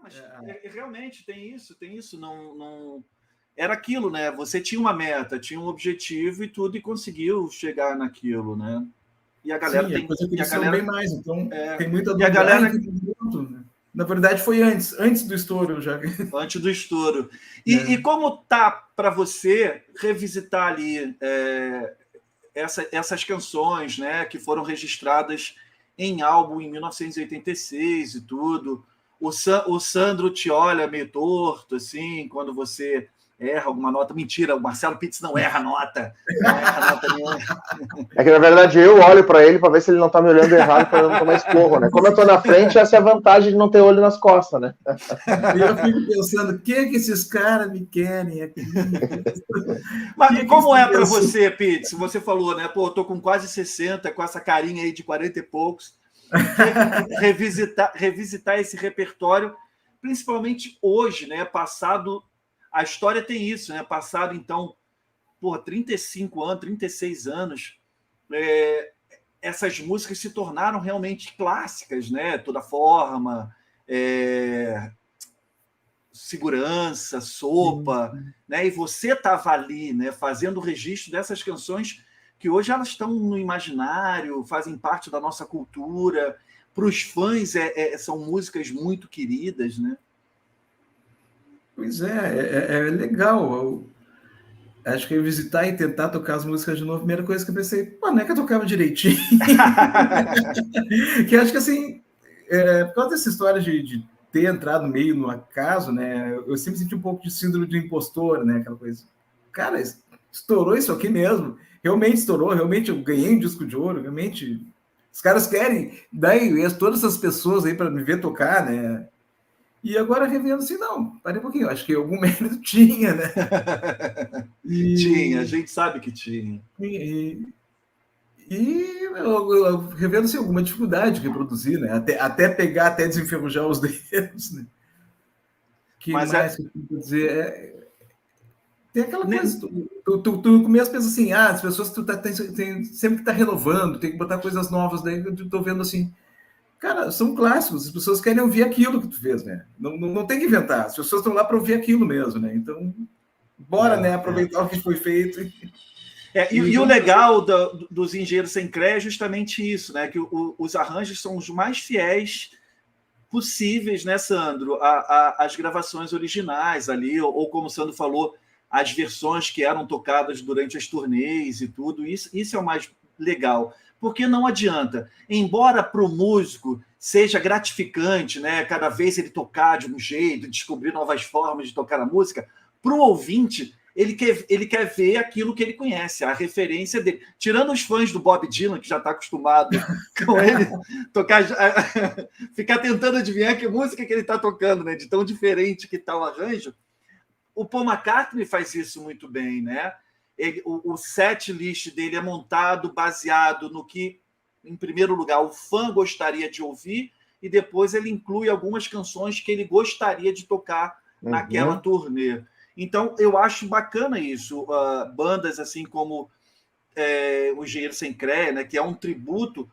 Mas realmente tem isso. Não... Era aquilo, né? Você tinha uma meta, tinha um objetivo e tudo, e conseguiu chegar naquilo, né? E a galera tem... Coisa que eles são bem mais, então tem muita dúvida. E a galera... Na verdade, foi antes do estouro já. Antes do estouro. E como tá para você revisitar ali essas canções, né, que foram registradas em álbum em 1986 e tudo? O Sandro te olha meio torto, assim, quando você erra alguma nota. Mentira, o Marcelo Pitts não erra nota. Não erra nota nenhuma. É que, na verdade, eu olho para ele para ver se ele não tá me olhando errado para eu não tomar esporro, né? Como eu tô na frente, essa é a vantagem de não ter olho nas costas, né? E eu fico pensando, o que esses caras me querem aqui? Mas como é para você, Pitts? Você falou, né? Pô, eu tô com quase 60, com essa carinha aí de 40 e poucos. Revisitar esse repertório, principalmente hoje, né? Passado... A história tem isso, né? Passado, então, 35 anos, 36 anos, essas músicas se tornaram realmente clássicas, né? Toda Forma, Segurança, Sopa, né? E você estava ali, né? Fazendo o registro dessas canções que hoje elas estão no imaginário, fazem parte da nossa cultura. Para os fãs, são músicas muito queridas, né? Pois é legal. Acho que eu visitar e tentar tocar as músicas de novo, a primeira coisa que eu pensei, pô, não é que eu tocava direitinho. Que acho que, assim, por causa dessa história de ter entrado meio no acaso, né, eu sempre senti um pouco de síndrome de impostor, né, aquela coisa. Cara, estourou isso aqui mesmo. Realmente estourou, realmente eu ganhei um disco de ouro, realmente... Os caras querem, daí todas essas pessoas aí para me ver tocar, né? E agora revendo assim, não, parei um pouquinho, acho que algum mérito tinha, né? Tinha, a gente sabe que tinha. E eu revendo assim, alguma dificuldade de reproduzir, né? Até pegar, até desenferrujar os dedos, né? Mas mais que eu tenho que dizer? Tem aquela coisa, tu começa a pensar assim, as pessoas tu sempre que tá renovando, tem que botar coisas novas, daí eu tô vendo assim, cara, são clássicos, as pessoas querem ouvir aquilo que tu fez, né? Não tem que inventar, as pessoas estão lá para ouvir aquilo mesmo, né? Então, bora, né? Aproveitar o que foi feito. E o legal dos Engenheiros Sem Cré é justamente isso, né? Que os arranjos são os mais fiéis possíveis, né, Sandro? As gravações originais ali, ou como o Sandro falou, as versões que eram tocadas durante as turnês e tudo. Isso é o mais legal. Porque não adianta. Embora para o músico seja gratificante, né? Cada vez ele tocar de um jeito, descobrir novas formas de tocar a música, para o ouvinte, ele quer ver aquilo que ele conhece, a referência dele. Tirando os fãs do Bob Dylan, que já está acostumado com ele tocar, ficar tentando adivinhar que música que ele está tocando, né? De tão diferente que está o arranjo. O Paul McCartney faz isso muito bem, né? O set list dele é montado baseado no que, em primeiro lugar, o fã gostaria de ouvir, e depois ele inclui algumas canções que ele gostaria de tocar naquela turnê. Então, eu acho bacana isso. Bandas assim como o Engenheiro Sem Cré, né, que é um tributo,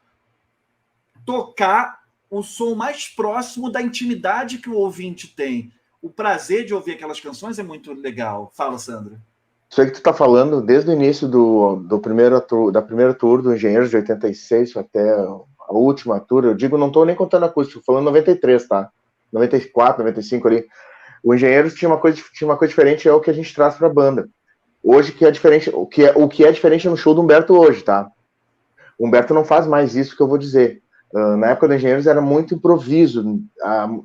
tocar o som mais próximo da intimidade que o ouvinte tem. O prazer de ouvir aquelas canções é muito legal. Fala, Sandra. Isso aí que tu tá falando, desde o início da primeira tour do Engenheiros, de 86 até a última tour, eu digo, não tô nem contando acústico, tô falando 93, tá? 94, 95 ali. O Engenheiros tinha uma coisa diferente, é o que a gente traz pra banda. Hoje, que é diferente, o que é diferente no show do Humberto hoje, tá? O Humberto não faz mais isso que eu vou dizer. Na época do Engenheiros era muito improviso.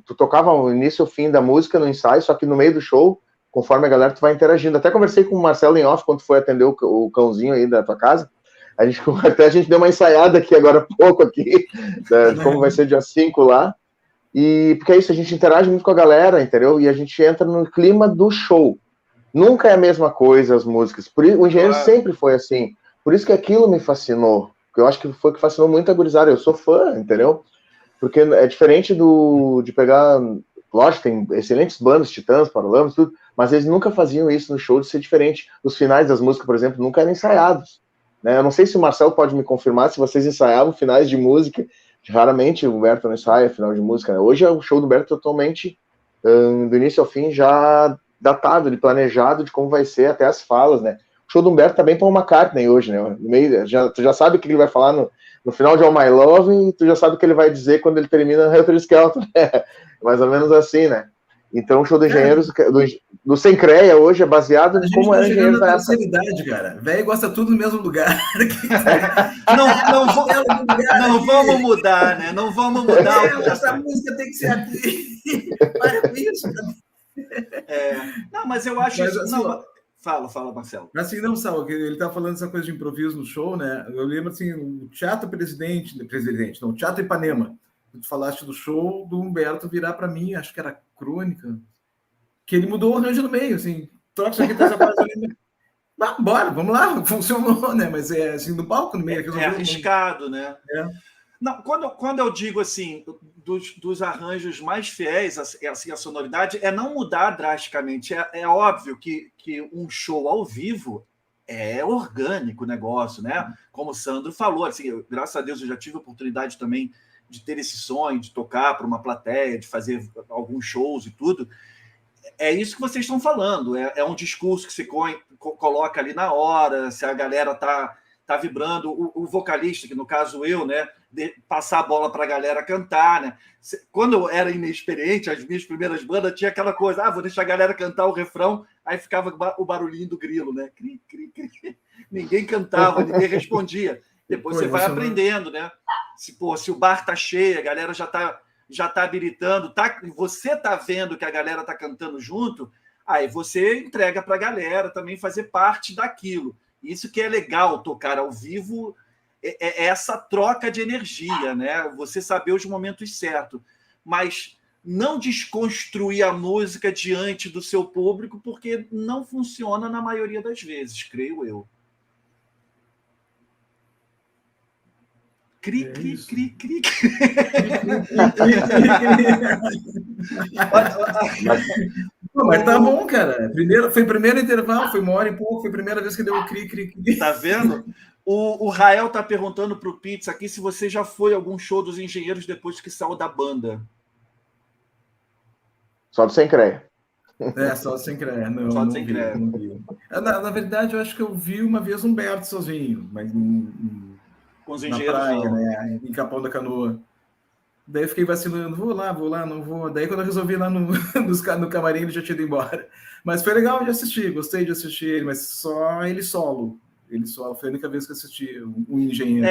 Tu tocava o início e o fim da música no ensaio, só que no meio do show, conforme a galera, tu vai interagindo. Até conversei com o Marcelo em off, quando foi atender o cãozinho aí da tua casa. A gente deu uma ensaiada aqui agora há pouco, aqui, de como vai ser dia 5 lá. E porque é isso, a gente interage muito com a galera, entendeu? E a gente entra no clima do show. Nunca é a mesma coisa as músicas. O Engenheiro sempre foi assim. Por isso que aquilo me fascinou. Porque eu acho que foi o que fascinou muito a gurizada. Eu sou fã, entendeu? Porque é diferente de pegar... Lógico, tem excelentes bandas, Titãs, Paralamas, tudo, mas eles nunca faziam isso no show de ser diferente. Os finais das músicas, por exemplo, nunca eram ensaiados. Né? Eu não sei se o Marcelo pode me confirmar se vocês ensaiavam finais de música. Raramente o Humberto não ensaia final de música. Né? Hoje o show do Humberto é totalmente do início ao fim, já datado, de planejado, de como vai ser até as falas, né? O show do Humberto também Paul McCartney hoje, né? No meio, tu já sabe o que ele vai falar no final de All My Love e tu já sabe o que ele vai dizer quando ele termina Helter Skelter, né? Mais ou menos assim, né? Então o show do Engenheiros, do Sem Creia hoje é baseado em como era Engenheiros na terceira idade, cara. Velho gosta tudo no mesmo lugar. Não vamos mudar, né? Não vamos mudar. Essa música tem que ser aqui. Para com isso, cara. Não, mas eu acho mas, isso. Assim, não, fala, Marcelo. Assim, não, Sal, ele tá falando essa coisa de improviso no show, né? Eu lembro assim, o Teatro o Teatro Ipanema. Tu falaste do show do Humberto virar para mim, acho que era Crônica, que ele mudou o arranjo no meio, assim, troca isso aqui, tá essa parte ali. Bora, vamos lá, funcionou, né? Mas é assim, no palco no meio. É arriscado, né? Não, quando eu digo assim, dos arranjos mais fiéis, assim, a sonoridade, é não mudar drasticamente. É óbvio que um show ao vivo é orgânico o negócio, né? Como o Sandro falou, assim, graças a Deus eu já tive a oportunidade também de ter esse sonho, de tocar para uma plateia, de fazer alguns shows e tudo. É isso que vocês estão falando. É um discurso que você coloca ali na hora, se a galera tá vibrando, o vocalista, que no caso eu, né, passar a bola para a galera cantar, né? Quando eu era inexperiente, as minhas primeiras bandas tinha aquela coisa, vou deixar a galera cantar o refrão, aí ficava o barulhinho do grilo, né? Cri, cri, cri. Ninguém cantava, ninguém respondia. Depois você vai aprendendo, né? Se o bar tá cheio, a galera já tá habilitando, você tá vendo que a galera tá cantando junto, aí você entrega para a galera também fazer parte daquilo. Isso que é legal tocar ao vivo, é essa troca de energia, né? Você saber os momentos certos, mas não desconstruir a música diante do seu público, porque não funciona na maioria das vezes, creio eu. Cri, cri, cri, cri. Mas tá bom, cara. Foi o primeiro intervalo, foi 1 hora e pouco, foi a primeira vez que deu o cri, cri, cri. Tá vendo? O Rael tá perguntando pro Pizza aqui se você já foi a algum show dos Engenheiros depois que saiu da banda. Só do Sem Creia. Só do Sem Creia. Não, só do não Sem vi, Creia. não vi. Na verdade, eu acho que eu vi uma vez Humberto sozinho, mas com os Engenheiros na praia, né? Em Capão da Canoa. Daí eu fiquei vacilando, vou lá, não vou. Daí quando eu resolvi ir lá no camarim, ele já tinha ido embora. Mas foi legal de assistir, gostei de assistir ele, mas só ele solo. Ele solo, foi a única vez que eu assisti um engenheiro.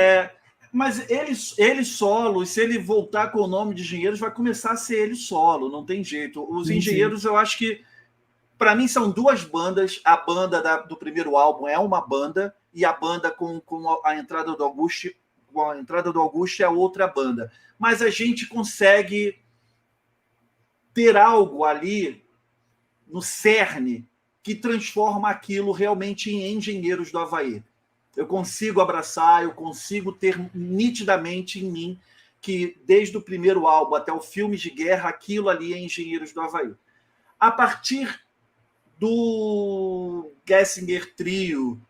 Mas ele solo, e se ele voltar com o nome de Engenheiros, vai começar a ser ele solo, não tem jeito. Os Engenheiros, eu acho que, para mim, são duas bandas. A banda do primeiro álbum é uma banda, e a banda com a entrada do Augusto, é a outra banda. Mas a gente consegue ter algo ali no cerne que transforma aquilo realmente em Engenheiros do Havaí. Eu consigo abraçar, eu consigo ter nitidamente em mim que desde o primeiro álbum até o filme de guerra, aquilo ali é Engenheiros do Havaí. A partir do Gessinger Trio,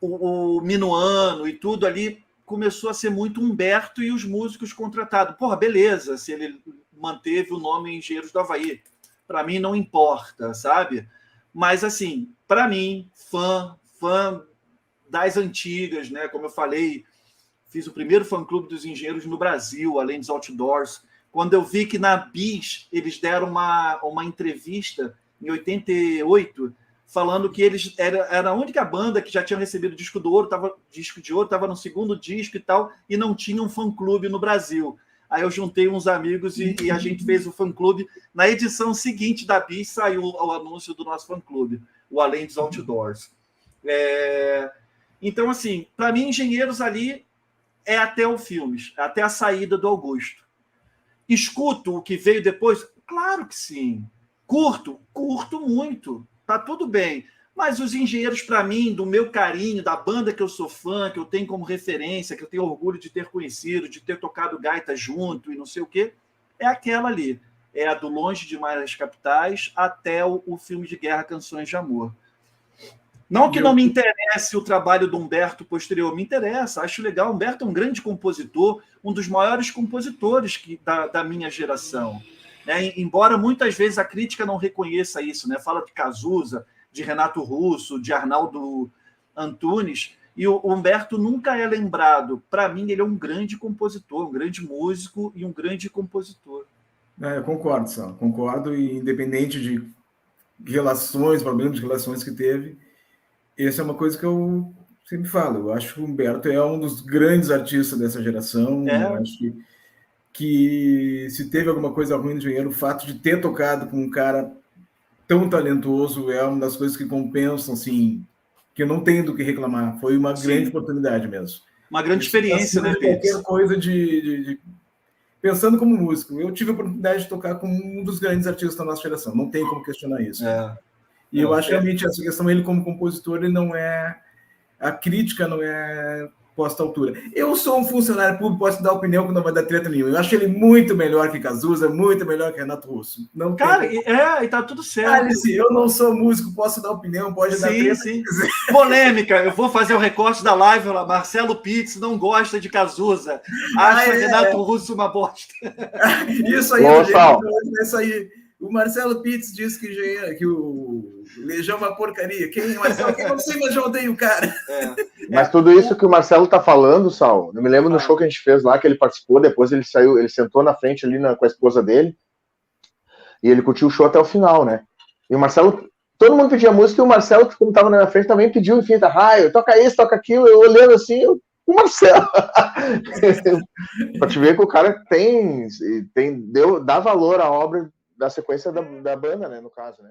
o Minuano e tudo ali, começou a ser muito Humberto e os músicos contratados. Porra, beleza, se ele manteve o nome Engenheiros do Havaí. Para mim não importa, sabe? Mas, assim, para mim, fã das antigas, né? Como eu falei, fiz o primeiro fã-clube dos Engenheiros no Brasil, além dos Outdoors. Quando eu vi que na Bis eles deram uma entrevista em 88, falando que eles era a única banda que já tinha recebido disco de ouro, estava no segundo disco e tal, e não tinha um fã-clube no Brasil. Aí eu juntei uns amigos e a gente fez o fã-clube. Na edição seguinte da Bis saiu o anúncio do nosso fã-clube, o Além dos Outdoors. Então, assim, para mim, Engenheiros ali é até o Filmes, até a saída do Augusto. Escuto o que veio depois? Claro que sim. Curto muito. Tá tudo bem. Mas os Engenheiros, para mim, do meu carinho, da banda que eu sou fã, que eu tenho como referência, que eu tenho orgulho de ter conhecido, de ter tocado gaita junto e não sei o quê, é aquela ali. É a do Longe Demais das Capitais até o filme de guerra Canções de Amor. Não que não me interesse o trabalho do Humberto posterior, me interessa, acho legal. Humberto é um grande compositor, um dos maiores compositores da minha geração. né? Embora muitas vezes a crítica não reconheça isso, né? Fala de Cazuza, de Renato Russo, de Arnaldo Antunes, e o Humberto nunca é lembrado. Para mim, ele é um grande compositor, um grande músico e um grande compositor. Eu concordo, Sal, concordo, e independente de relações, problemas de relações que teve, essa é uma coisa que eu sempre falo. Eu acho que o Humberto é um dos grandes artistas dessa geração. Eu acho que se teve alguma coisa ruim no Engenheiro, o fato de ter tocado com um cara tão talentoso é uma das coisas que compensam, assim, que eu não tenho do que reclamar. Foi uma grande oportunidade mesmo. Uma grande experiência, né, qualquer coisa pensando como músico, eu tive a oportunidade de tocar com um dos grandes artistas da nossa geração. Não tem como questionar isso. E eu acho realmente essa questão, ele como compositor, ele não é... A crítica não é posta à altura. Eu sou um funcionário público, posso dar opinião que não vai dar treta nenhuma. Eu acho ele muito melhor que Cazuza, muito melhor que Renato Russo. Não Cara, e tá tudo certo. Alice, eu não sou músico, posso dar opinião, pode dar treta. Sim. Polêmica, eu vou fazer o recorte da live lá. Marcelo Pitts não gosta de Cazuza. Acha Renato Russo uma bosta. Isso aí, isso aí. O Marcelo Pitts disse que o Legião é uma porcaria. Marcelo, quem não sei, mas eu odeio o cara. Mas tudo isso que o Marcelo tá falando, Sal, eu me lembro no show que a gente fez lá, que ele participou, depois ele saiu, ele sentou na frente ali com a esposa dele, e ele curtiu o show até o final, né? E o Marcelo, todo mundo pedia música, e o Marcelo, como tava na minha frente, também pediu infinita raio, toca isso, toca aquilo, eu olhando assim, o Marcelo. Pra te ver que o cara dá valor à obra da sequência da banda, né, no caso, né?